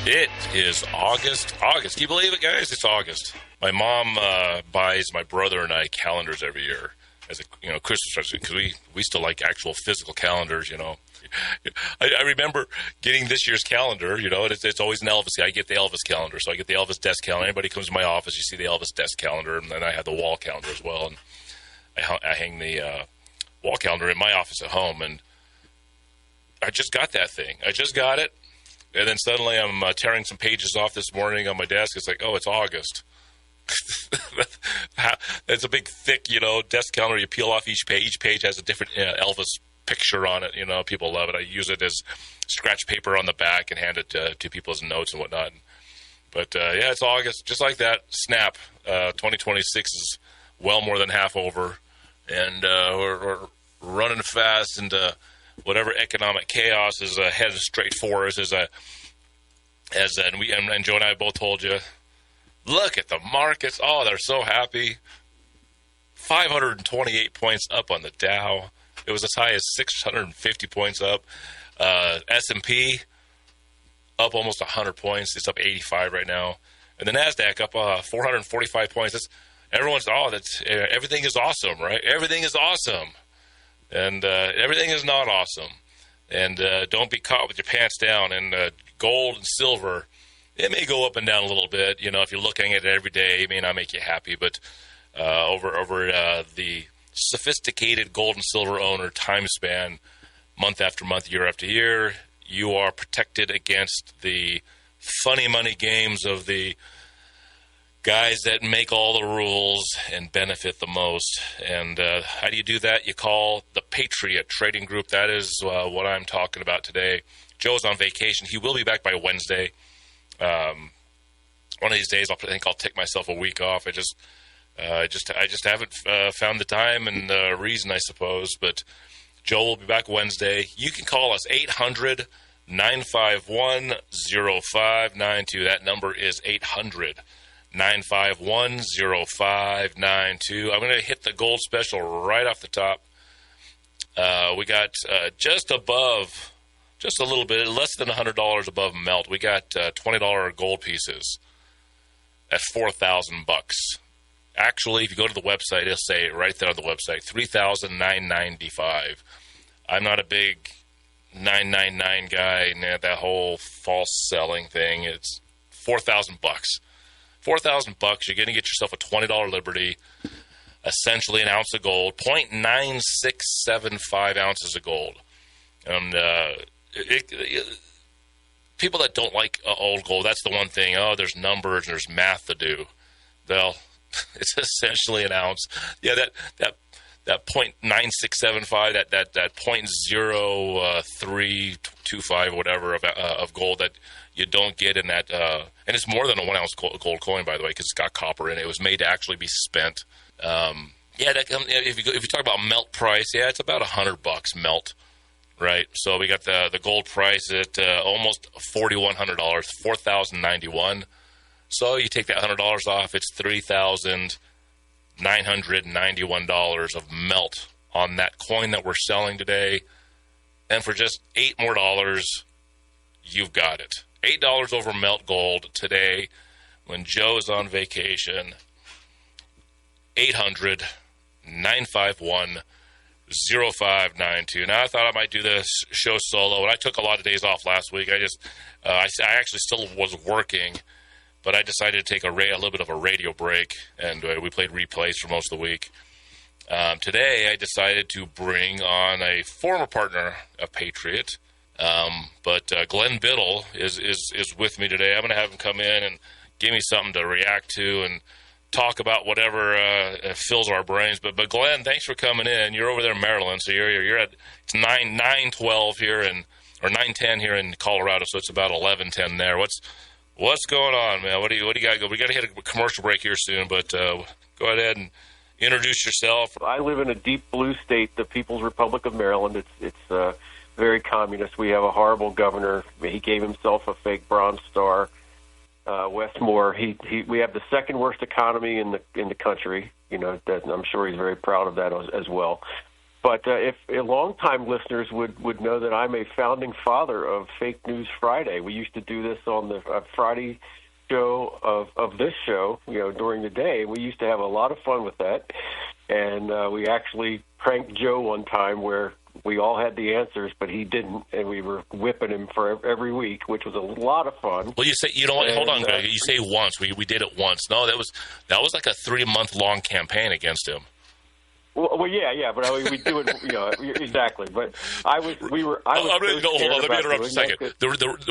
It is August. Can you believe it, guys? It's August. My mom buys my brother and I calendars every year as a Christmas present because we still like actual physical calendars. I remember getting this year's calendar. And it's always an Elvis. I get the Elvis calendar, so I get the Elvis desk calendar. Anybody comes to my office, you see the Elvis desk calendar, and then I have the wall calendar as well. And I hang the wall calendar in my office at home, and I just got that thing. I just got it. And then suddenly I'm tearing some pages off this morning on my desk. It's like, oh, it's August. It's a big, thick, desk calendar. You peel off each page. Each page has a different Elvis picture on it. People love it. I use it as scratch paper on the back and hand it to people as notes and whatnot. But, yeah, it's August. Just like that. Snap. 2026 is well more than half over. And we're running fast into whatever economic chaos is headed straight for us, and Joe and I both told you, look at the markets. Oh, they're so happy. 528 points up on the Dow. It was as high as 650 points up. S&P up almost 100 points. It's up 85 right now. And the NASDAQ up 445 points. Everything is awesome, right? Everything is awesome. And everything is not awesome. And don't be caught with your pants down. And gold and silver, it may go up and down a little bit. If you're looking at it every day, it may not make you happy. But over the sophisticated gold and silver owner time span, month after month, year after year, you are protected against the funny money games of the guys that make all the rules and benefit the most. And how do you do that? You call the Patriot Trading Group. That is what I'm talking about today. Joe's on vacation. He will be back by Wednesday. One of these days, I think I'll take myself a week off. I just haven't found the time and reason, I suppose. But Joe will be back Wednesday. You can call us 800-951-0592. That number is 800-951-0592. I'm going to hit the gold special right off the top. We got just a little bit, less than $100 above melt. We got $20 gold pieces at $4,000. Actually, if you go to the website, it'll say right there on the website, $3,995. I'm not a big 999 guy. That whole false selling thing. It's $4,000. $4,000, you're going to get yourself a $20 Liberty, essentially an ounce of gold, 0.9675 ounces of gold. And people that don't like old gold, that's the one thing. Oh, there's numbers and there's math to do. Well, it's essentially an ounce. Yeah, that 0.9675, that 0.0325 whatever of gold that you don't get in that, and it's more than a 1 ounce gold coin, by the way, because it's got copper in it. It was made to actually be spent. If you talk about melt price, yeah, it's about $100 melt, right? So we got the gold price at almost $4,100, $4,091. So you take that $100 off, it's $3,991 of melt on that coin that we're selling today. And for just $8 more, you've got it. $8 over melt gold today when Joe is on vacation. 800-951-0592. Now, I thought I might do this show solo, and I took a lot of days off last week. I actually still was working, but I decided to take a little bit of a radio break, and we played replays for most of the week. Today, I decided to bring on a former partner of Patriot, but Glenn Biddle is with me today. I'm going to have him come in and give me something to react to and talk about whatever fills our brains. But Glenn, thanks for coming in. You're over there in Maryland, so you're at it's 9:12 here or 9:10 here in Colorado, so it's about 11:10 there. What's going on, man? What do you got? We got to hit a commercial break here soon, but go ahead and introduce yourself. I live in a deep blue state, the People's Republic of Maryland. It's very communist. We have a horrible governor. He gave himself a fake Bronze Star. Wes Moore. We have the second worst economy in the country. I'm sure he's very proud of that as well. But if longtime listeners would know that I'm a founding father of Fake News Friday. We used to do this on the Friday show of this show, during the day. We used to have a lot of fun with that. And we actually pranked Joe one time where we all had the answers, but he didn't, and we were whipping him for every week, which was a lot of fun. Well, you say, hold on, Greg. You say once. We did it once. No, that was like a 3-month-long campaign against him. Well, yeah, but we do it, exactly. But hold on. Let me interrupt a second.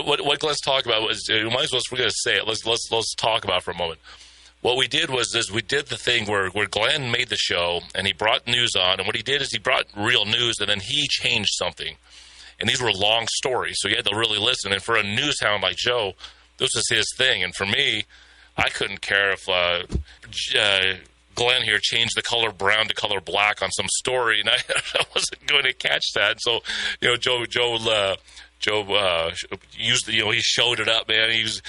What Glenn's talking about was, we might as well, if we're going to say it, let's talk about it for a moment. What we did was we did the thing where Glenn made the show, and he brought news on, and what he did is he brought real news, and then he changed something. And these were long stories, so you had to really listen. And for a news hound like Joe, this was his thing. And for me, I couldn't care if Glenn here changed the color brown to color black on some story, and I wasn't going to catch that. So, Joe used, he showed it up, man. He was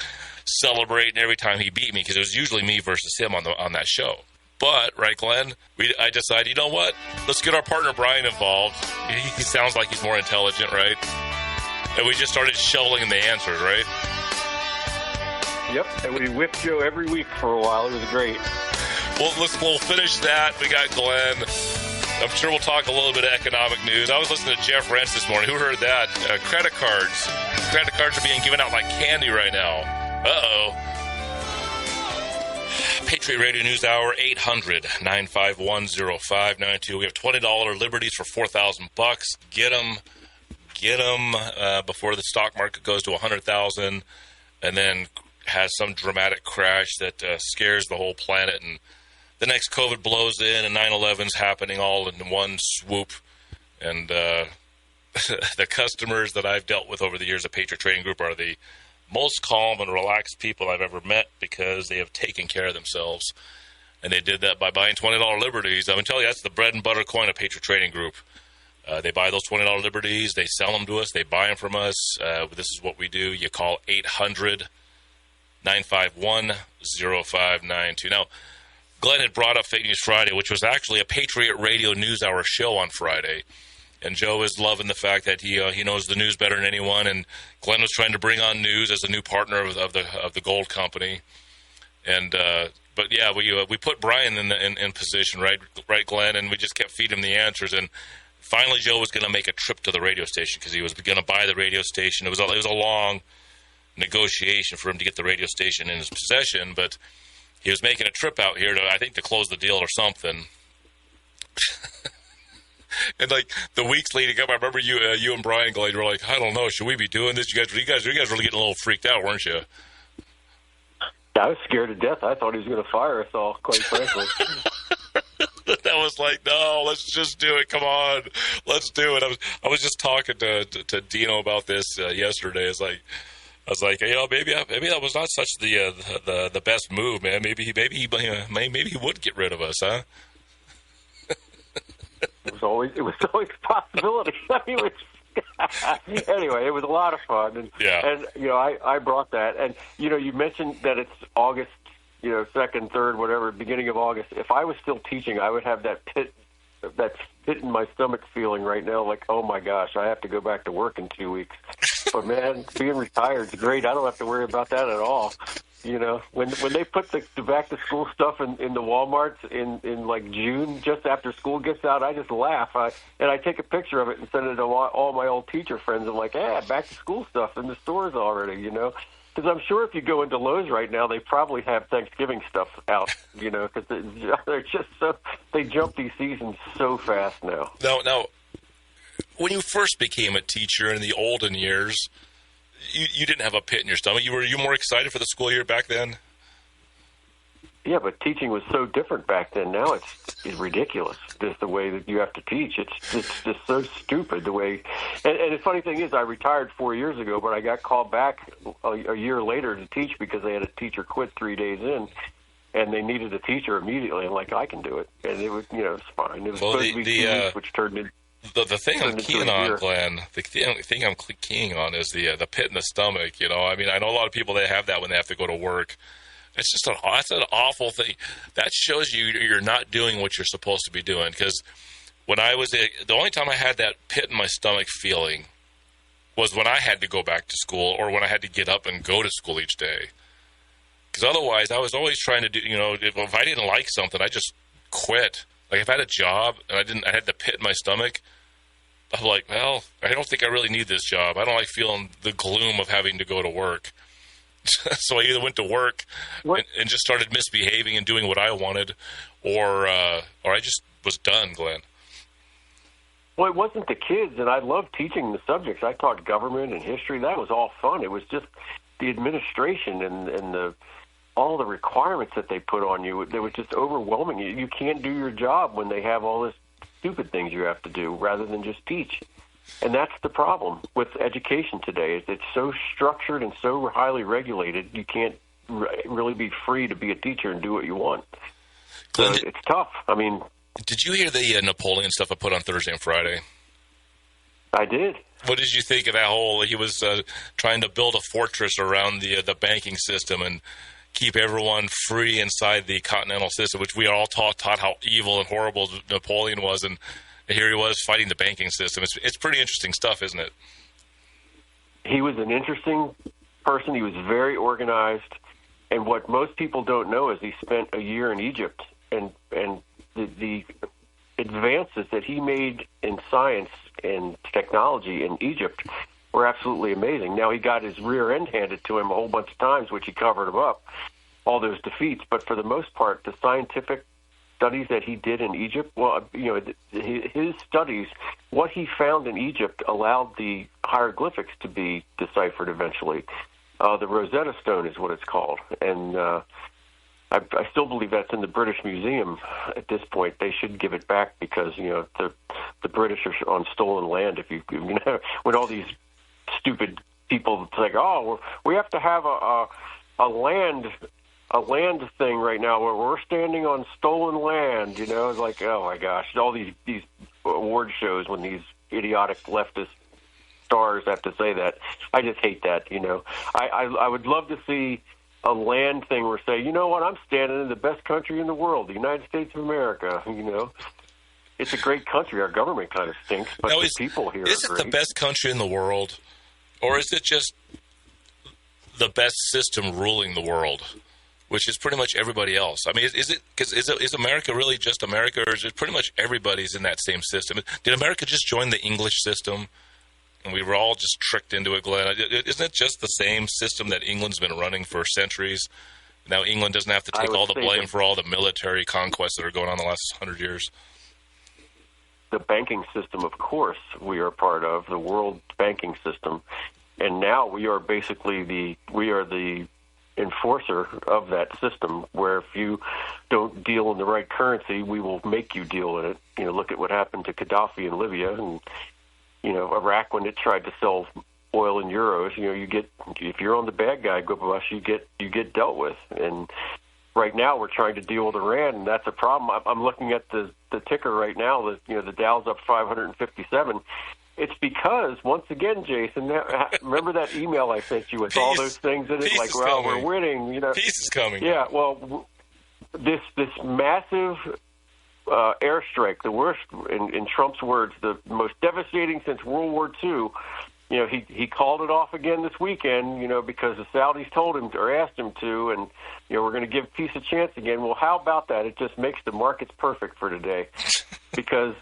celebrating every time he beat me because it was usually me versus him on that show. But, right, Glenn, I decided, you know what? Let's get our partner Brian involved. He sounds like he's more intelligent, right? And we just started shoveling the answers, right? Yep, and we whipped Joe every week for a while. It was great. Well, we'll finish that. We got Glenn. I'm sure we'll talk a little bit of economic news. I was listening to Jeff Rentz this morning. Who heard that? Credit cards. Credit cards are being given out like candy right now. Uh-oh. Patriot Radio News Hour, 800-951-0592. We have $20 liberties for $4,000. Get them before the stock market goes to $100,000 and then has some dramatic crash that scares the whole planet, and the next COVID blows in, and 9/11's happening all in one swoop. And the customers that I've dealt with over the years at Patriot Trading Group are the most calm and relaxed people I've ever met because they have taken care of themselves. And they did that by buying $20 liberties. I'm going to tell you, that's the bread and butter coin of Patriot Trading Group. They buy those $20 liberties. They sell them to us. They buy them from us. This is what we do. You call 800-951-0592. Now, Glenn had brought up Fake News Friday, which was actually a Patriot Radio News Hour show on Friday. And Joe is loving the fact that he knows the news better than anyone. And Glenn was trying to bring on news as a new partner of the gold company. And but yeah, we put Brian in position, right, Glenn, and we just kept feeding him the answers. And finally, Joe was going to make a trip to the radio station because he was going to buy the radio station. It was a long negotiation for him to get the radio station in his possession, but he was making a trip out here to close the deal or something. And like the weeks leading up, I remember you and Brian Glade were like, I don't know, should we be doing this? You guys really getting a little freaked out, weren't you? I was scared to death. I thought he was going to fire us all, quite frankly. That was like, no, let's just do it. Come on, let's do it. I was just talking to Dino about this yesterday. I was like, maybe that was not such the best move, man. Maybe he would get rid of us, huh? It was always a possibility. I mean, anyway, it was a lot of fun, and I brought that, and you mentioned that it's August, 2nd, 3rd, whatever, beginning of August. If I was still teaching, I would have that pit in my stomach feeling right now, like, oh my gosh, I have to go back to work in 2 weeks. But man, being retired is great. I don't have to worry about that at all. When they put the back to school stuff in the Walmarts in like June, just after school gets out, I just laugh. I take a picture of it and send it to all my old teacher friends. I'm like, back to school stuff in the stores already, Because I'm sure if you go into Lowe's right now, they probably have Thanksgiving stuff out, because they're just they jump these seasons so fast now. Now, when you first became a teacher in the olden years, you didn't have a pit in your stomach. Were you more excited for the school year back then? Yeah, but teaching was so different back then. Now it's ridiculous, just the way that you have to teach. It's just so stupid the way. And the funny thing is, I retired 4 years ago, but I got called back a year later to teach because they had a teacher quit 3 days in, and they needed a teacher immediately. I'm like, I can do it, and it was it's fine. It was supposed to be 2 weeks, which turned into. The thing I'm keying on, Glenn, the thing I'm keying on is the pit in the stomach. I mean, I know a lot of people that have that when they have to go to work. It's just that's an awful thing. That shows you're not doing what you're supposed to be doing. Because when I was the only time I had that pit in my stomach feeling was when I had to go back to school or when I had to get up and go to school each day. Because otherwise, I was always trying to do, if I didn't like something, I just quit. Like if I had a job and I had the pit in my stomach, I'm like, well, I don't think I really need this job. I don't like feeling the gloom of having to go to work. So I either went to work and just started misbehaving and doing what I wanted, or I just was done, Glenn. Well, it wasn't the kids, and I loved teaching the subjects. I taught government and history. That was all fun. It was just the administration and all the requirements that they put on you. They were just overwhelming. You can't do your job when they have all this stupid things you have to do rather than just teach. And that's the problem with education today. It's so structured and so highly regulated, you can't really be free to be a teacher and do what you want. So it's tough. I mean, did you hear the Napoleon stuff I put on Thursday and Friday? I did. What did you think of that whole? He was trying to build a fortress around the banking system and keep everyone free inside the continental system, which we are all taught how evil and horrible Napoleon was, and here he was fighting the banking system. It's pretty interesting stuff, isn't it? He was an interesting person. He was very organized. And what most people don't know is he spent a year in Egypt. And the advances that he made in science and technology in Egypt were absolutely amazing. Now, he got his rear end handed to him a whole bunch of times, which he covered him up, all those defeats. But for the most part, the scientific studies that he did in Egypt, his studies, what he found in Egypt allowed the hieroglyphics to be deciphered eventually. The Rosetta Stone is what it's called. And I still believe that's in the British Museum at this point. They should give it back because, the British are on stolen land. When all these stupid people say, oh, we have to have a land thing right now where we're standing on stolen land, it's like, oh my gosh, all these award shows when these idiotic leftist stars have to say that. I just hate that, I would love to see a land thing where say, you know what, I'm standing in the best country in the world, the United States of America, It's a great country. Our government kind of stinks, but the people here is are it great. the best country in the world, or is it just the best system ruling the world, which is pretty much everybody else? I mean, is America really just America, or is it pretty much everybody's in that same system? Did America just join the English system, and we were all just tricked into it, Glenn? Isn't it just the same system that England's been running for centuries? Now England doesn't have to take all the blame for all the military conquests that are going on the last 100 years. The banking system, of course, we are part of, the world banking system. And now we are basically the enforcer of that system, where if you don't deal in the right currency, we will make you deal in it. Look at what happened to Gaddafi in Libya, and Iraq when it tried to sell oil in euros. You get, if you're on the bad guy bus, you get dealt with. And right now we're trying to deal with Iran, and that's a problem. I'm looking at the ticker right now. The Dow's up 557. It's because, once again, Jason, remember that email I sent you with all those things in it? Like, well, we're winning. Peace is coming. Yeah, well, this massive airstrike, the worst, in Trump's words, the most devastating since World War II. He called it off again this weekend, because the Saudis told him or asked him to, and, we're going to give peace a chance again. Well, how about that? It just makes the markets perfect for today because,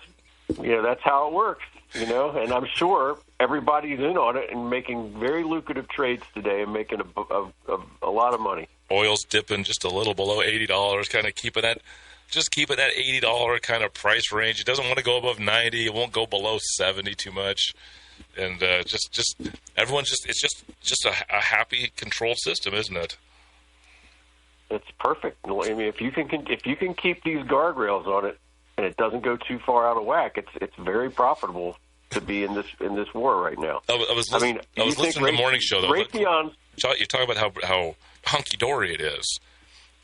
that's how it works, and I'm sure everybody's in on it and making very lucrative trades today and making a lot of money. Oil's dipping just a little below $80, kind of keeping that $80 kind of price range. It doesn't want to go above 90. It won't go below 70 too much. And just everyone's it's just a happy, controlled system, isn't it? It's perfect. I mean, if you can keep these guardrails on it, and it doesn't go too far out of whack, it's very profitable to be in this war right now. I was listening to the morning show though. Raytheon, you talk about how hunky dory it is,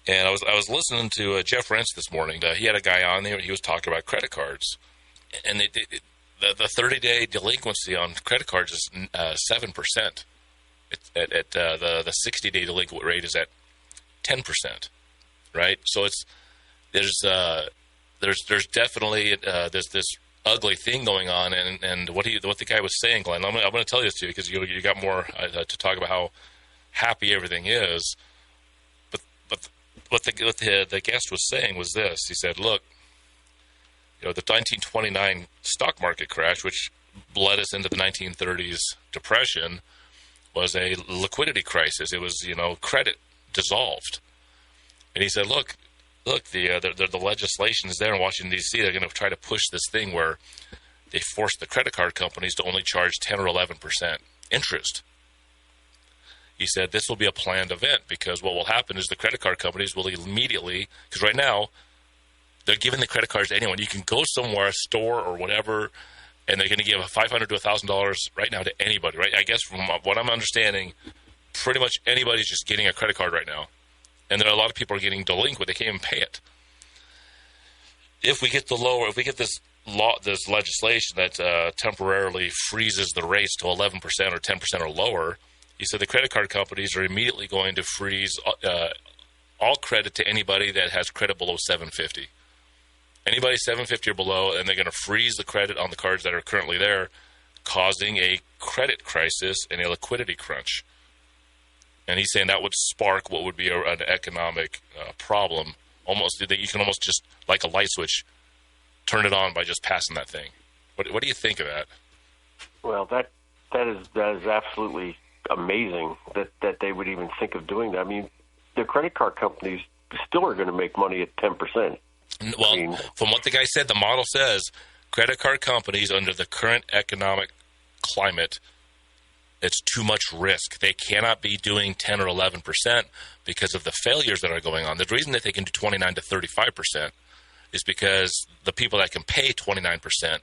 and I was listening to Jeff Rentz this morning. He had a guy on there. He was talking about credit cards, and the 30-day delinquency on credit cards is 7%. At the 60-day delinquent rate is at 10%, right? So there's definitely this ugly thing going on. And what the guy was saying, Glenn, I'm going to tell you this to you because you got more to talk about how happy everything is. But what the guest was saying was this. He said, look, the 1929 stock market crash, which led us into the 1930s depression, was a liquidity crisis. It was, credit dissolved. And he said, look, the legislation is there in Washington, D.C. They're going to try to push this thing where they force the credit card companies to only charge 10 or 11% interest. He said this will be a planned event because what will happen is the credit card companies will immediately, because right now they're giving the credit cards to anyone. You can go somewhere, a store or whatever, and they're going to give $500 to $1,000 right now to anybody, right? I guess from what I'm understanding, pretty much anybody's just getting a credit card right now. And there are a lot of people are getting delinquent. They can't even pay it. If we get this legislation that temporarily freezes the rates to 11% or 10% or lower, he said the credit card companies are immediately going to freeze all credit to anybody that has credit below 750. Anybody 750 or below, and they're going to freeze the credit on the cards that are currently there, causing a credit crisis and a liquidity crunch. And he's saying that would spark what would be an economic problem. Almost that you can almost just, like a light switch, turn it on by just passing that thing. What do you think of that? Well, that is absolutely amazing that they would even think of doing that. I mean, the credit card companies still are going to make money at 10%. Well, from what the guy said, the model says credit card companies under the current economic climate, it's too much risk. They cannot be doing 10 or 11% because of the failures that are going on. The reason that they can do 29 to 35% is because the people that can pay 29%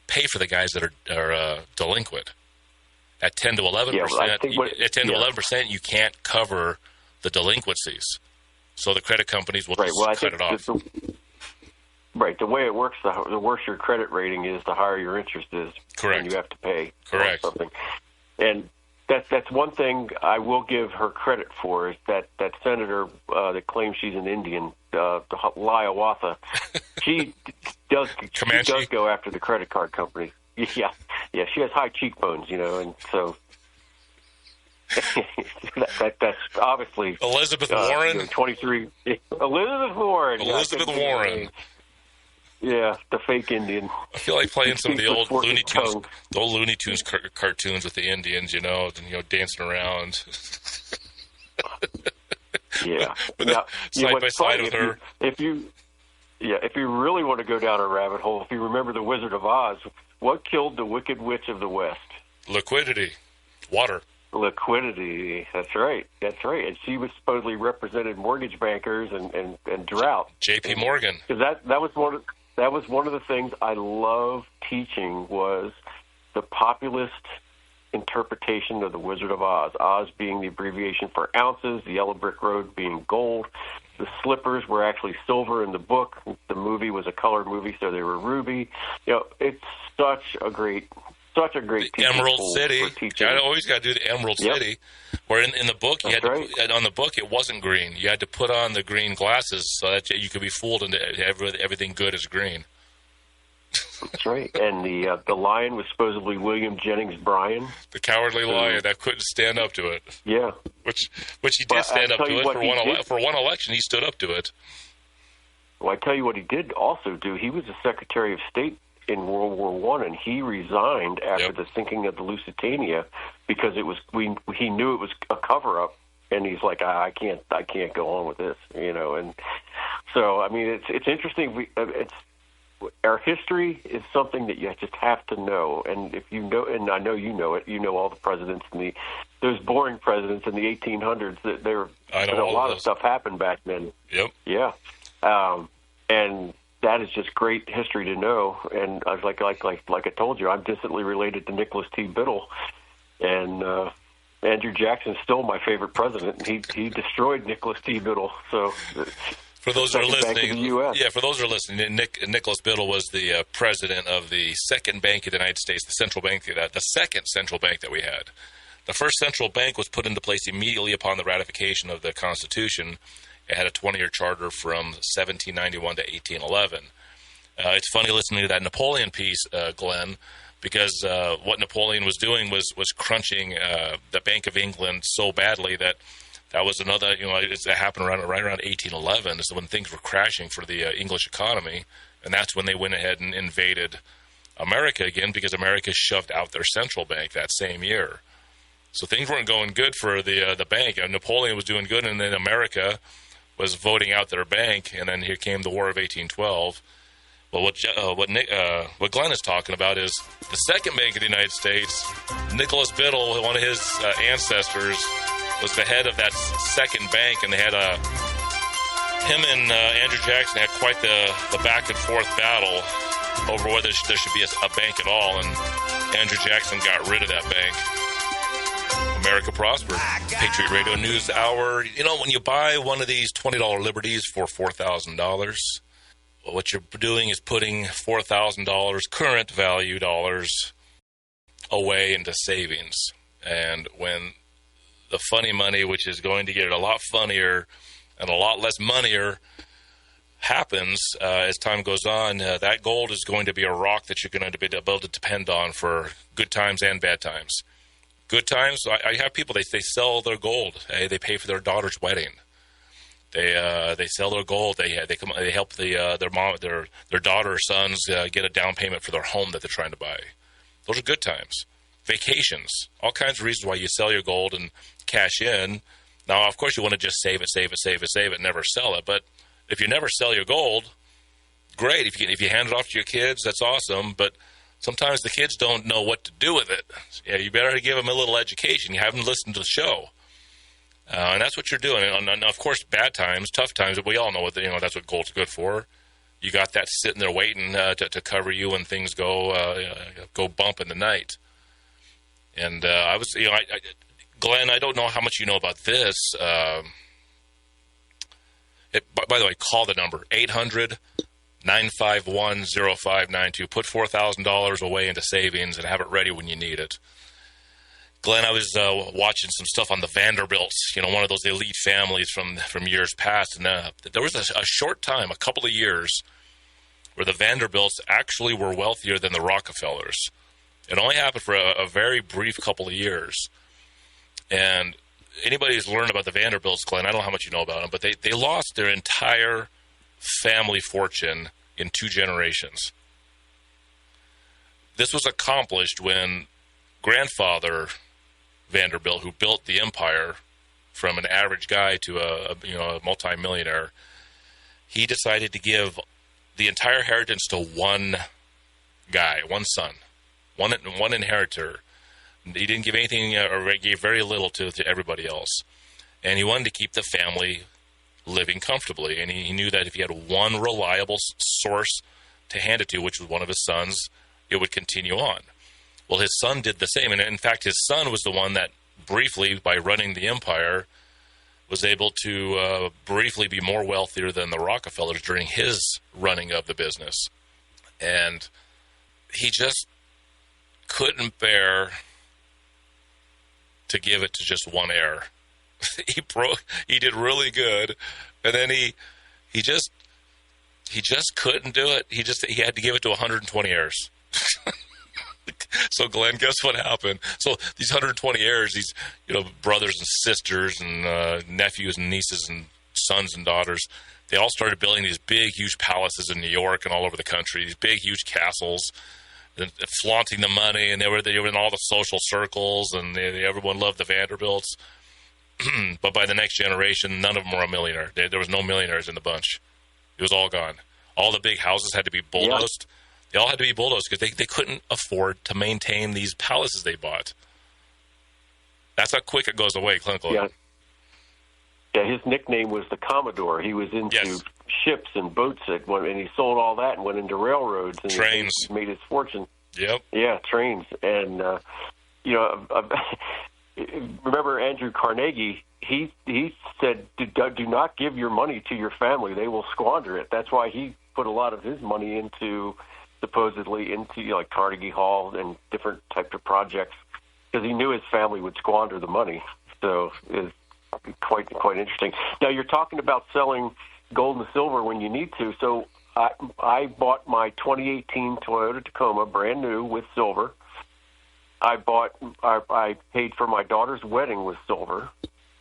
pay for the guys that are delinquent. At 10 to 11%, at 10 to 11%, you can't cover the delinquencies. So the credit companies will just cut it off. Right. The way it works, the worse your credit rating is, the higher your interest is. Correct. And you have to pay. Correct. Something. And that's one thing I will give her credit for, is that senator that claims she's an Indian, Hiawatha, she does go after the credit card company. Yeah, she has high cheekbones, and so that's obviously Elizabeth Warren. 23. Elizabeth Warren. Warren. Yeah, the fake Indian. I feel like playing some of the old Looney Tunes cartoons with the Indians, dancing around. Yeah, side by side with her. If you really want to go down a rabbit hole, if you remember the Wizard of Oz, what killed the Wicked Witch of the West? Liquidity, water. Liquidity. That's right. And she was supposedly represented mortgage bankers and drought. J.P. Morgan. Because that was one of the things I love teaching, was the populist interpretation of the Wizard of Oz. Oz being the abbreviation for ounces, the yellow brick road being gold. The slippers were actually silver in the book. The movie was a colored movie, so they were ruby. It's such a great Emerald City. You always got to do the Emerald City. Where in the book, you had to, on the book, it wasn't green. You had to put on the green glasses so that you could be fooled into everything good is green. That's right. And the lion was supposedly William Jennings Bryan, the cowardly lion that couldn't stand up to it. Yeah, which he did stand up to it for one election. He stood up to it. Well, I tell you what he did also do. He was the Secretary of State in World War I, and he resigned after the sinking of the Lusitania because he knew it was a cover up, and he's like, I can't go on with this, And so, I mean, it's interesting. Our history is something that you just have to know, and if you know, and I know you know it, all the presidents and those boring presidents in the 1800s. That a lot of stuff happened back then. Yep. Yeah. And that is just great history to know. And I was like I told you, I'm distantly related to Nicholas T. Biddle, and Andrew Jackson's still my favorite president. He destroyed Nicholas T. Biddle. So. For those who are listening, Nicholas Biddle was the president of the second bank of the United States, the central bank, the second central bank that we had. The first central bank was put into place immediately upon the ratification of the Constitution. It had a 20-year charter from 1791 to 1811. It's funny listening to that Napoleon piece, Glenn, because what Napoleon was doing was crunching the Bank of England so badly that was another, it happened right around 1811, is when things were crashing for the English economy, and that's when they went ahead and invaded America again, because America shoved out their central bank that same year. So things weren't going good for the bank. Napoleon was doing good, and then America was voting out their bank, and then here came the War of 1812. Well, what Glenn is talking about is the second bank of the United States. Nicholas Biddle, one of his ancestors, was the head of that second bank, and they had him and Andrew Jackson had quite the back and forth battle over whether there should be a bank at all, and Andrew Jackson got rid of that bank. America prospered. Patriot Radio News Hour. When you buy one of these $20 Liberties for $4,000, what you're doing is putting $4,000 current value dollars away into savings. And when the funny money, which is going to get a lot funnier and a lot less moneyer, happens as time goes on, that gold is going to be a rock that you're going to be able to depend on for good times and bad times. Good times, I have people, they sell their gold. They pay for their daughter's wedding. They sell their gold. They help their daughter or sons get a down payment for their home that they're trying to buy. Those are good times. Vacations, all kinds of reasons why you sell your gold and cash in. Now, of course, you want to just save it, never sell it. But if you never sell your gold, great. If you hand it off to your kids, that's awesome. But sometimes the kids don't know what to do with it. Yeah, you better give them a little education. You have them listen to the show. And that's what you're doing. And of course, bad times, tough times, we all know that's what gold's good for. You got that sitting there waiting to cover you when things go bump in the night. And Glenn, I don't know how much you know about this. By the way, call the number, 800-951-0592. Put $4,000 away into savings and have it ready when you need it. Glenn, I was watching some stuff on the Vanderbilts, one of those elite families from years past, and there was a short time, a couple of years, where the Vanderbilts actually were wealthier than the Rockefellers. It only happened for a very brief couple of years. And anybody who's learned about the Vanderbilts, Glenn, I don't know how much you know about them, but they lost their entire family fortune in 2 generations. This was accomplished when grandfather Vanderbilt, who built the empire from an average guy to a multimillionaire, he decided to give the entire inheritance to one guy, one son, one inheritor. He didn't give anything, or gave very little to everybody else. And he wanted to keep the family living comfortably. And he knew that if he had one reliable source to hand it to, which was one of his sons, it would continue on. Well, his son did the same. And in fact, his son was the one that briefly, by running the empire, was able to briefly be more wealthier than the Rockefellers during his running of the business. And he just couldn't bear to give it to just one heir. He did really good, and then he just couldn't do it. He had to give it to 120 heirs. So Glenn, guess what happened? So these 120 heirs, these brothers and sisters and nephews and nieces and sons and daughters, they all started building these big, huge palaces in New York and all over the country. These big, huge castles, and flaunting the money, and they were in all the social circles, and everyone loved the Vanderbilts. But by the next generation, none of them were a millionaire. There was no millionaires in the bunch. It was all gone. All the big houses had to be bulldozed. Yeah. They all had to be bulldozed because they couldn't afford to maintain these palaces they bought. That's how quick it goes away, clinically. Yeah. Yeah, his nickname was the Commodore. He was into ships and boats, and he sold all that and went into railroads and trains. He made his fortune. Yep. Yeah, trains. And remember Andrew Carnegie? He said, "Do not give your money to your family; they will squander it." That's why he put a lot of his money supposedly into like Carnegie Hall and different types of projects, because he knew his family would squander the money. So it's quite interesting. Now you're talking about selling gold and silver when you need to. So I bought my 2018 Toyota Tacoma brand new with silver. I paid for my daughter's wedding with silver,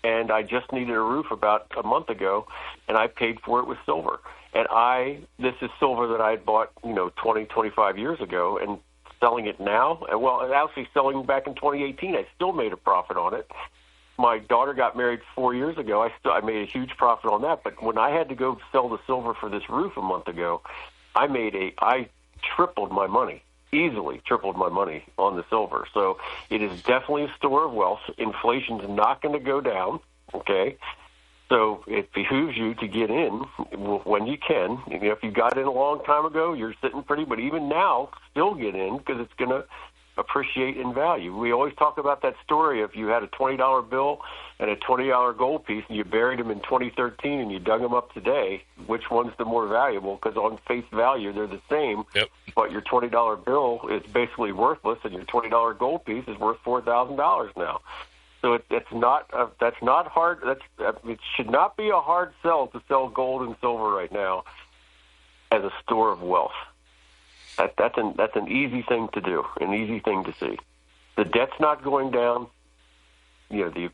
and I just needed a roof about a month ago, and I paid for it with silver. And this is silver that I had bought, 20, 25 years ago, and selling it now. Well, actually selling back in 2018, I still made a profit on it. My daughter got married 4 years ago. I made a huge profit on that. But when I had to go sell the silver for this roof a month ago, I tripled my money. Easily tripled my money on the silver. So it is definitely a store of wealth. Inflation's not going to go down, okay? So it behooves you to get in when you can. If you got in a long time ago, you're sitting pretty, but even now, still get in because it's going to appreciate in value. We always talk about that story. If you had a $20 bill and a $20 gold piece and you buried them in 2013 and you dug them up today, which one's the more valuable? Because on face value, they're the same. Yep. But your $20 bill is basically worthless, and your $20 gold piece is worth $4,000 now. So that's not hard. It should not be a hard sell to sell gold and silver right now as a store of wealth. That's an easy thing to do, an easy thing to see. The debt's not going down. And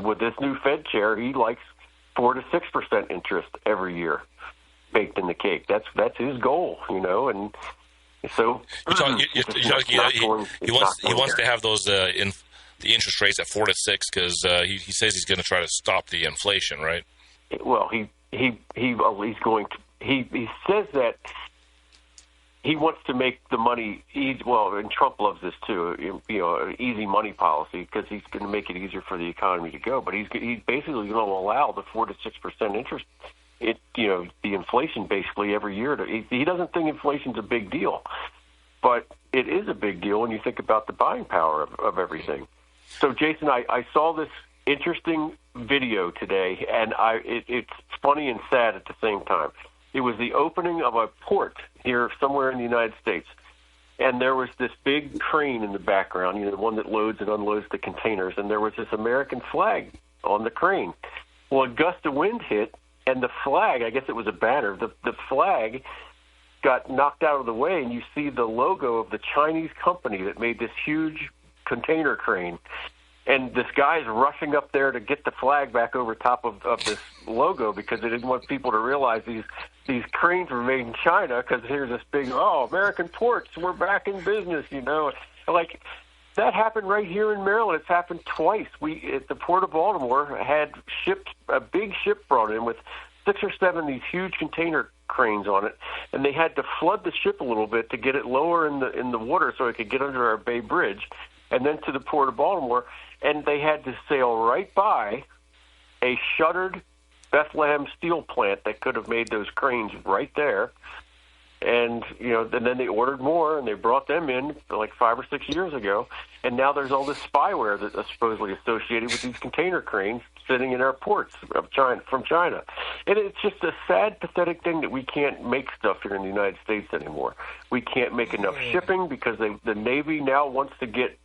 with this new Fed chair, he likes 4 to 6% interest every year baked in the cake. That's his goal, and so he wants to have those the interest rates at 4 to 6 because he says he's going to try to stop the inflation, right? Well, he's going to. He says that. He wants to make the money easy. Well, and Trump loves this too. An easy money policy because he's going to make it easier for the economy to go. But he's basically going to allow the 4 to 6% interest. The inflation basically every year. He doesn't think inflation's a big deal, but it is a big deal when you think about the buying power of everything. So, Jason, I saw this interesting video today, and it's funny and sad at the same time. It was the opening of a port here somewhere in the United States, and there was this big crane in the background, the one that loads and unloads the containers, and there was this American flag on the crane. Well, a gust of wind hit, and the flag, I guess it was a banner, the flag got knocked out of the way, and you see the logo of the Chinese company that made this huge container crane. And this guy's rushing up there to get the flag back over top of this logo because they didn't want people to realize these cranes were made in China because here's this big, American ports, we're back in business, Like, that happened right here in Maryland. It's happened twice. We, at the Port of Baltimore, had a big ship brought in with 6 or 7 of these huge container cranes on it, and they had to flood the ship a little bit to get it lower in the water so it could get under our Bay Bridge and then to the Port of Baltimore. And they had to sail right by a shuttered Bethlehem steel plant that could have made those cranes right there. And, and then they ordered more, and they brought them in like 5 or 6 years ago. And now there's all this spyware that is supposedly associated with these container cranes sitting in our ports from China. And it's just a sad, pathetic thing that we can't make stuff here in the United States anymore. We can't make enough shipping because the Navy now wants to get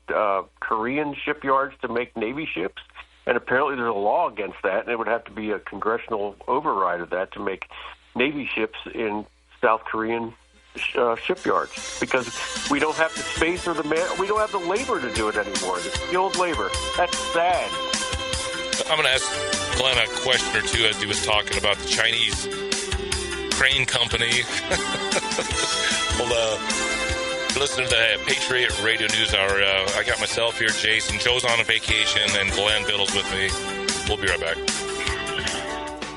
Korean shipyards to make Navy ships. And apparently there's a law against that, and it would have to be a congressional override of that to make Navy ships in South Korean shipyards because we don't have the space or we don't have the labor to do it anymore, the skilled labor. That's sad. I'm going to ask Glenn a question or two as he was talking about the Chinese crane company. Well, listen to the Patriot Radio News Hour. I got myself here, Jason. Joe's on a vacation, and Glenn Biddle's with me. We'll be right back.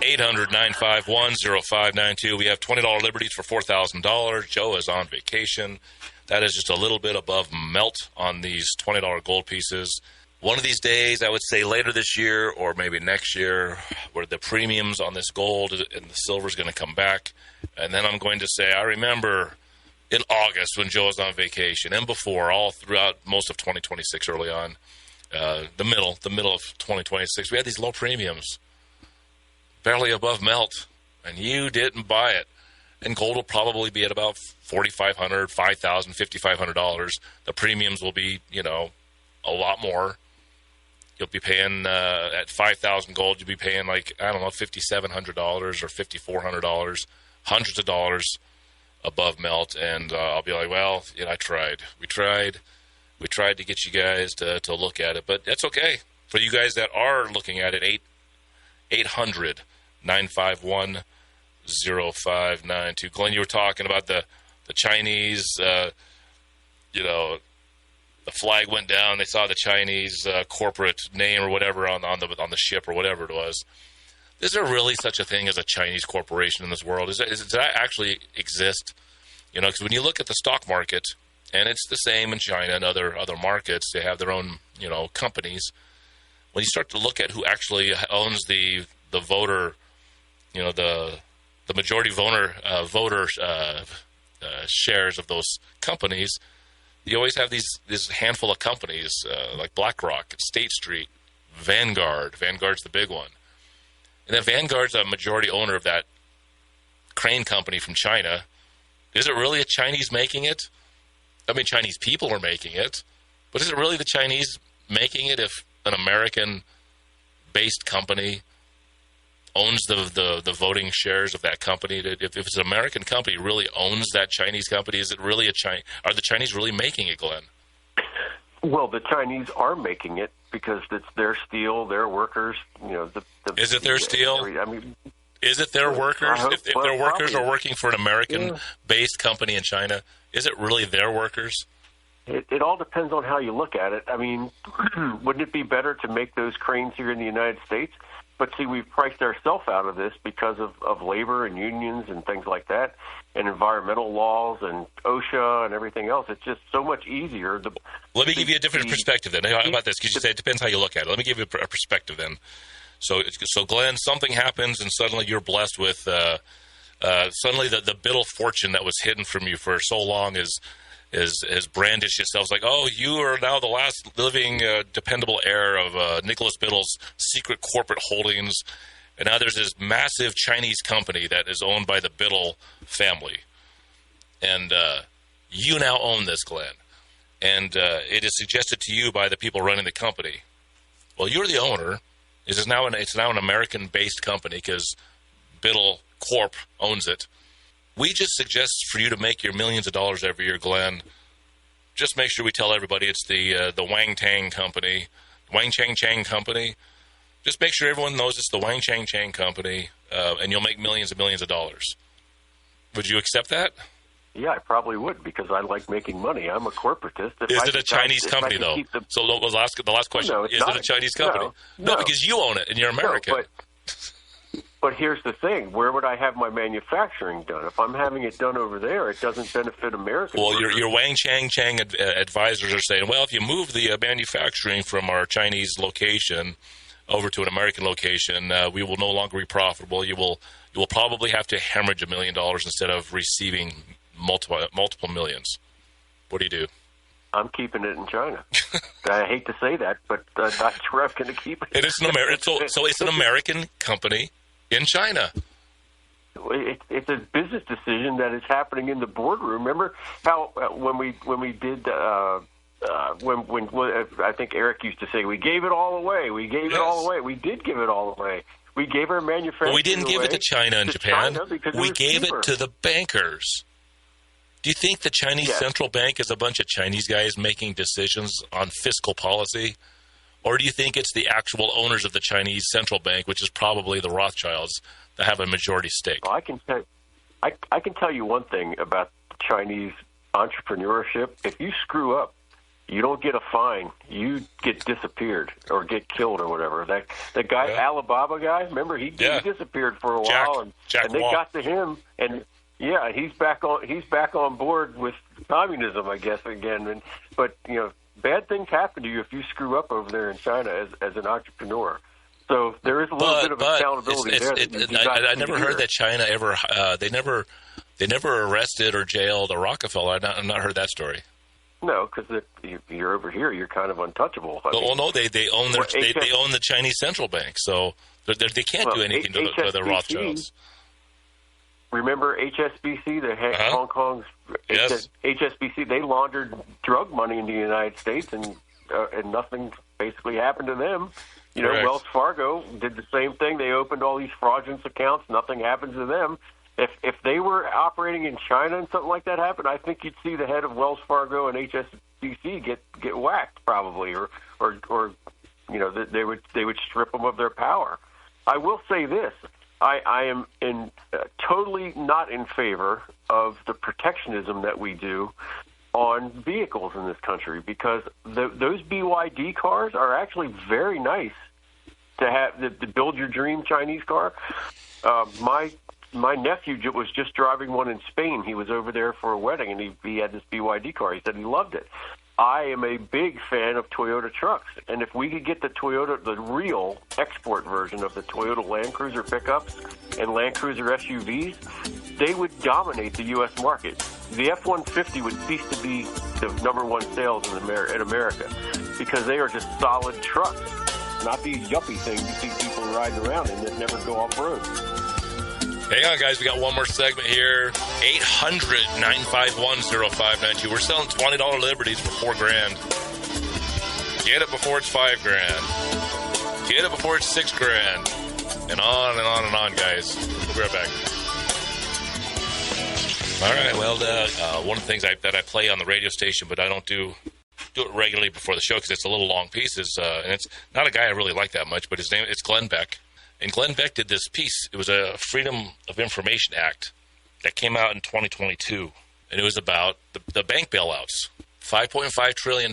800-951-0592. We have $20 liberties for $4,000. Joe is on vacation. That is just a little bit above melt on these $20 gold pieces. One of these days, I would say later this year or maybe next year, where the premiums on this gold and the silver is going to come back. And then I'm going to say, I remember in August when Joe was on vacation and before, all throughout most of 2026 early on, the middle of 2026, we had these low premiums, barely above melt, and you didn't buy it. And gold will probably be at about $4,500, $5,000, $5,500. The premiums will be, a lot more. You'll be paying at 5,000 gold. You'll be paying $5,700 or $5,400, hundreds of dollars. above melt, and I'll be like, well, I tried. We tried to get you guys to look at it, but that's okay. For you guys that are looking at it, 800-951-0592. Glenn, you were talking about the Chinese, the flag went down. They saw the Chinese corporate name or whatever on the ship or whatever it was. Is there really such a thing as a Chinese corporation in this world? Does that actually exist? Because when you look at the stock market, and it's the same in China and other markets, they have their own companies. When you start to look at who actually owns the voter, the majority voter shares of those companies, you always have this handful of companies like BlackRock, State Street, Vanguard. Vanguard's the big one. And then Vanguard's a majority owner of that crane company from China. Is it really a Chinese making it? I mean, Chinese people are making it. But is it really the Chinese making it if an American-based company owns the voting shares of that company? If it's an American company really owns that Chinese company, is it really are the Chinese really making it, Glenn? Well, the Chinese are making it because it's their steel, their workers. Is it their steel? Is it their workers? If their workers are working for an American-based company in China, is it really their workers? It all depends on how you look at it. I mean, wouldn't it be better to make those cranes here in the United States? But see, we've priced ourselves out of this because of labor and unions and things like that, and environmental laws and OSHA and everything else. It's just so much easier. Let me give you a different perspective then. How about this? Because you say it depends how you look at it. Let me give you a perspective then. So Glenn, something happens and suddenly you're blessed with suddenly the biddle fortune that was hidden from you for so long is brandished itself. It's like, oh, you are now the last living dependable heir of Nicholas Biddle's secret corporate holdings. And now there's this massive Chinese company that is owned by the Biddle family. And you now own this, Glenn. And it is suggested to you by the people running the company. Well, you're the owner. It's now an American-based company because Biddle Corp owns it. We just suggest for you to make your millions of dollars every year, Glenn. Just make sure we tell everybody it's the Wang Chang Company, Wang Chang Chang Company. Just make sure everyone knows it's the Wang Chang Chang Company, and you'll make millions and millions of dollars. Would you accept that? Yeah, I probably would because I like making money. I'm a corporatist. Is it a Chinese company, though? So the last question. No, is it a Chinese company? No, because you own it and you're American. No, but here's the thing. Where would I have my manufacturing done? If I'm having it done over there, it doesn't benefit Americans. Well, your Wang Chang Chang advisors are saying, well, if you move the manufacturing from our Chinese location over to an American location, we will no longer be profitable. You will probably have to hemorrhage $1 million instead of receiving multiple millions. What do you do? I'm keeping it in China. I hate to say that, but that's where I'm going to keep it. And it's so it's an American company in China. It's a business decision that is happening in the boardroom. Remember how when we did when I think Eric used to say we gave it all away. We gave it all away. We did give it all away. We gave our manufacturing. Well, we didn't give it to China and Japan. We gave cheaper. It to the bankers. Do you think the Chinese central bank is a bunch of Chinese guys making decisions on fiscal policy? Or do you think it's the actual owners of the Chinese central bank, which is probably the Rothschilds, that have a majority stake? Well, I can tell you one thing about Chinese entrepreneurship. If you screw up, you don't get a fine. You get disappeared or get killed or whatever. That guy, Alibaba guy, remember, he disappeared for a while. And they got to him, and yeah, he's back on board with communism, I guess, again. But bad things happen to you if you screw up over there in China as an entrepreneur. So there is a little bit of accountability there. I never heard that China ever they never arrested or jailed a Rockefeller. I've not heard that story. No, because you're over here, you're kind of untouchable. No, they own they own the Chinese central bank, so they can't do anything to the Rothschilds. Remember HSBC, the Hong Kong's HSBC? They laundered drug money in the United States, and nothing basically happened to them. Wells Fargo did the same thing. They opened all these fraudulent accounts. Nothing happens to them. If they were operating in China and something like that happened, I think you'd see the head of Wells Fargo and HSBC get whacked probably, or they would strip them of their power. I will say this: I am totally not in favor of the protectionism that we do on vehicles in this country, because those BYD cars are actually very nice to have to build your dream Chinese car. My nephew was just driving one in Spain. He was over there for a wedding, and he had this BYD car. He said he loved it. I am a big fan of Toyota trucks, and if we could get the real export version of the Toyota Land Cruiser pickups and Land Cruiser SUVs, they would dominate the U.S. market. The F-150 would cease to be the number one sales in America, because they are just solid trucks, not these yuppie things you see people riding around in that never go off-road. Hang on, guys. We got one more segment here. 800-951-0592. We're selling $20 Liberties for $4,000. Get it before it's $5,000. Get it before it's $6,000. And on and on and on, guys. We'll be right back. All right. Well, one of the things that I play on the radio station, but I don't do it regularly before the show because it's a little long piece. And it's not a guy I really like that much, but it's Glenn Beck. And Glenn Beck did this piece. It was a Freedom of Information Act that came out in 2022. And it was about the bank bailouts. $5.5 trillion.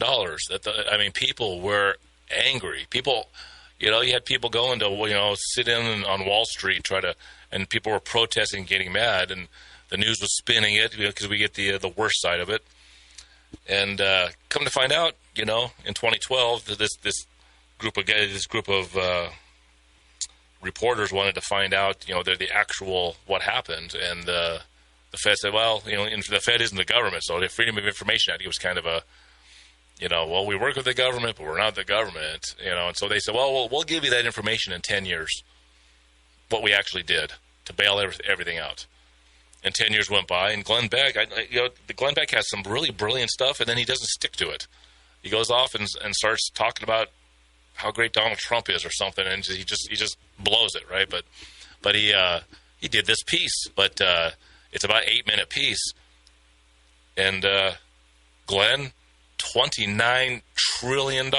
People were angry. People, you had people going to, sit in on Wall Street, and people were protesting, getting mad. And the news was spinning it, because we get the worst side of it. And come to find out, in 2012, this group of reporters wanted to find out, the actual what happened, and the Fed said, well, the Fed isn't the government, so the Freedom of Information Act, it was kind of a, we work with the government, but we're not the government, and so they said, well, we'll give you that information in 10 years, what we actually did to bail everything out. And 10 years went by, and Glenn Beck, Glenn Beck has some really brilliant stuff, and then he doesn't stick to it. He goes off and starts talking about how great Donald Trump is or something, and he just blows it, right? But he did this piece, but it's about 8-minute piece, and Glenn, $29 trillion.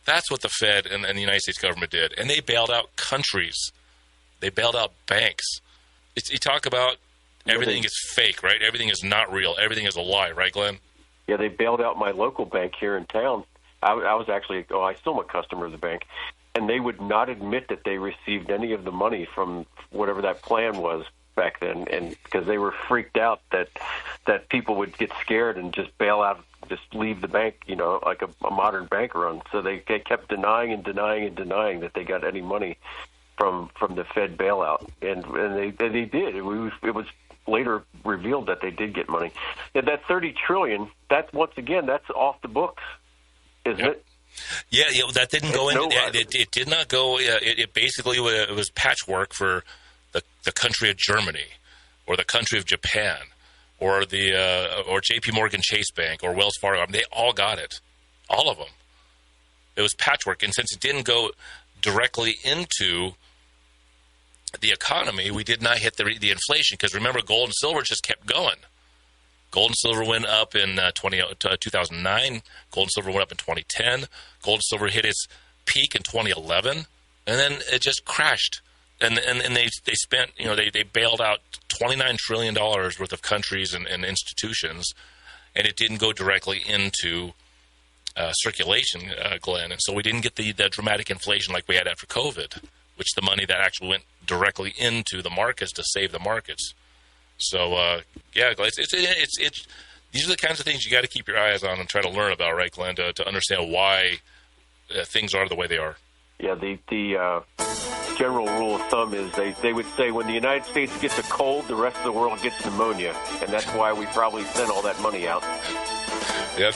That's what the Fed and the United States government did, and they bailed out countries, they bailed out banks. You talk about everything is fake, right? Everything is not real. Everything is a lie, right, Glenn? Yeah, they bailed out my local bank here in town. I was actually, I still am a customer of the bank, and they would not admit that they received any of the money from whatever that plan was back then, and because they were freaked out that people would get scared and just bail out, just leave the bank, like a modern bank run. So they kept denying that they got any money from the Fed bailout, and they did. It was later revealed that they did get money. And that $30 trillion, that's once again, that's off the books. Isn't it? Yeah, that didn't go in. It did not go. It basically it was patchwork for the country of Germany, or the country of Japan, or or J.P. Morgan Chase Bank, or Wells Fargo. They all got it, all of them. It was patchwork, and since it didn't go directly into the economy, we did not hit the inflation, because remember, gold and silver just kept going. Gold and silver went up in 2009. Gold and silver went up in 2010. Gold and silver hit its peak in 2011, and then it just crashed. And they spent, they bailed out $29 trillion worth of countries and institutions, and it didn't go directly into circulation, Glenn. And so we didn't get the dramatic inflation like we had after COVID, which the money that actually went directly into the markets to save the markets. So, yeah, it's these are the kinds of things you got to keep your eyes on and try to learn about, right, Glenn, to understand why things are the way they are. Yeah, the general rule of thumb is they would say when the United States gets a cold, the rest of the world gets pneumonia, and that's why we probably sent all that money out. Yeah, I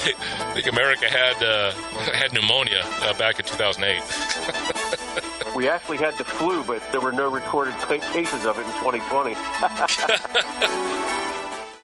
think America had pneumonia back in 2008. We actually had the flu, but there were no recorded cases of it in 2020.